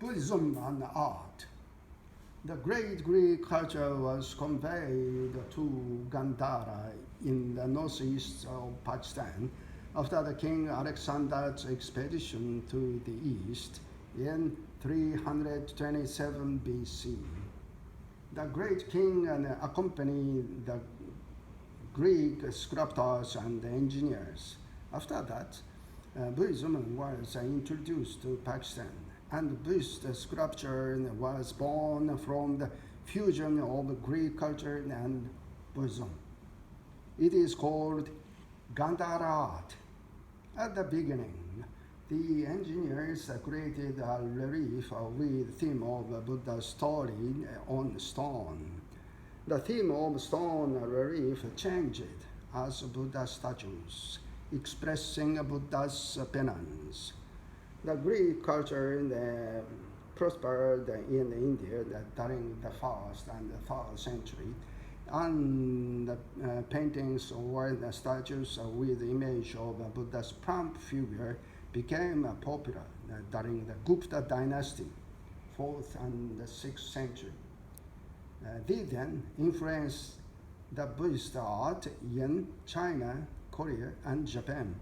Buddhism and art. The great Greek culture was conveyed to Gandhara in the northeast of Pakistan after the King Alexander's expedition to the east in 327 BC. The great king accompanied the Greek sculptors and engineers. After that, Buddhism was introduced to Pakistan, and Buddhist sculpture was born from the fusion of Greek culture and Buddhism. It is called Gandhara art. At the beginning, the engineers created a relief with theme of Buddha's story on stone. The theme of stone relief changed as Buddha statues, expressing Buddha's penance. The Greek culture prospered in India during the 1st and the 3rd century, and the paintings or the statues with the image of Buddha's plump figure became popular during the Gupta dynasty, 4th and the 6th century. They then influenced the Buddhist art in China, Korea, and Japan.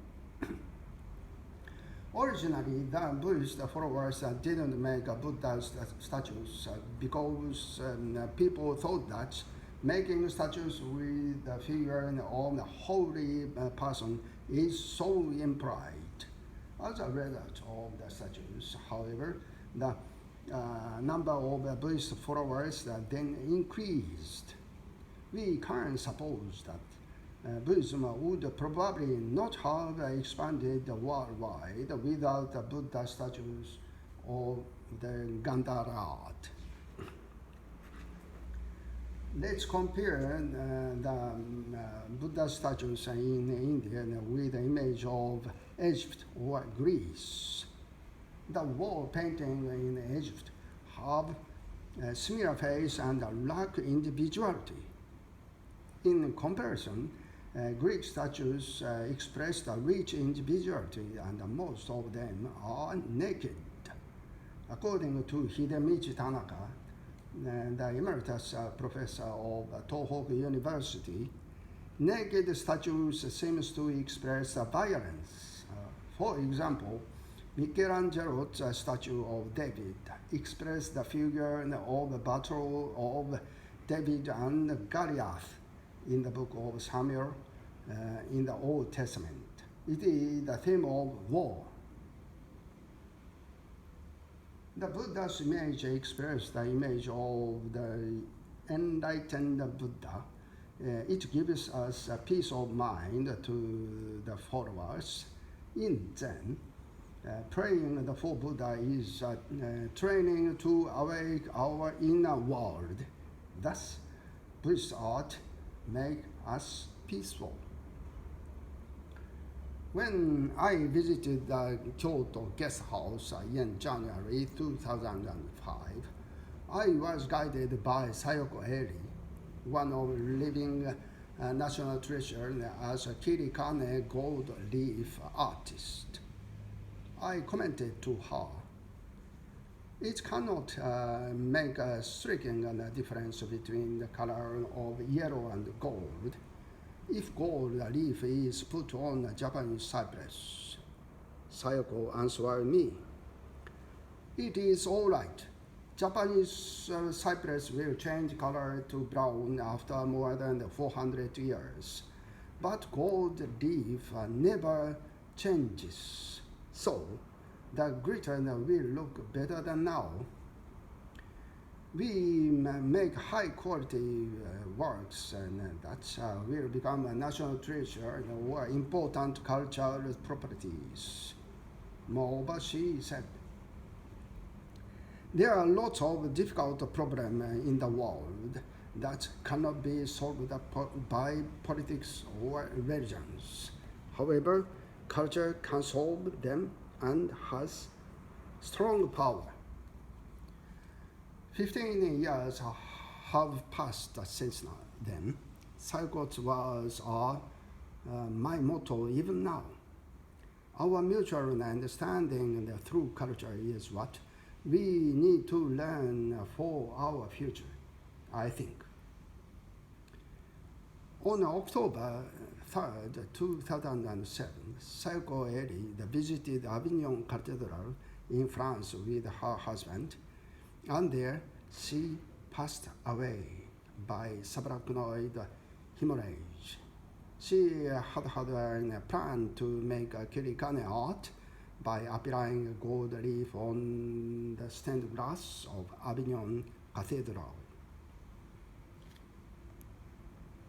Originally, the Buddhist followers didn't make Buddha statues because people thought that making statues with the figure of the holy person is so impolite. As a result of the statues, however, the number of Buddhist followers then increased. We can suppose that Buddhism would probably not have expanded worldwide without the Buddha statues or the Gandhara art. Let's compare the Buddha statues in India with the image of Egypt or Greece. The wall painting in Egypt have a similar face and lack individuality. In comparison, Greek statues express a rich individuality, and most of them are naked. According to Hidemichi Tanaka, the emeritus professor of Tohoku University, naked statues seems to express violence. For example, Michelangelo's statue of David expressed the figure of the battle of David and Goliath in the book of Samuel in the Old Testament. It is the theme of war. The Buddha's image expresses the image of the enlightened Buddha. It gives us a peace of mind to the followers. In Zen, praying for Buddha is training to awake our inner world. Thus, Buddhist art makes us peaceful. When I visited the Kyoto guest house in January 2005, I was guided by Sayoko Eri, one of living national treasure as a Kirikane gold leaf artist. I commented to her, it cannot make a striking difference between the color of yellow and gold if gold leaf is put on a Japanese cypress. Sayoko answered me, it is all right. Japanese cypress will change color to brown after more than 400 years, but gold leaf never changes. So, the glitter will look better than now. We make high quality works that will become a national treasure or important cultural properties. Moreover, she said, there are lots of difficult problems in the world that cannot be solved by politics or religions. However, culture can solve them and has strong power. 15 years have passed since then. Sayoko's words are my motto even now. Our mutual understanding through culture is what we need to learn for our future, I think. On October 3rd, 2007, Saiko Eri visited Avignon Cathedral in France with her husband, and there she passed away by subarachnoid hemorrhage. She had a plan to make a kirikane art by applying gold leaf on the stained glass of Avignon Cathedral.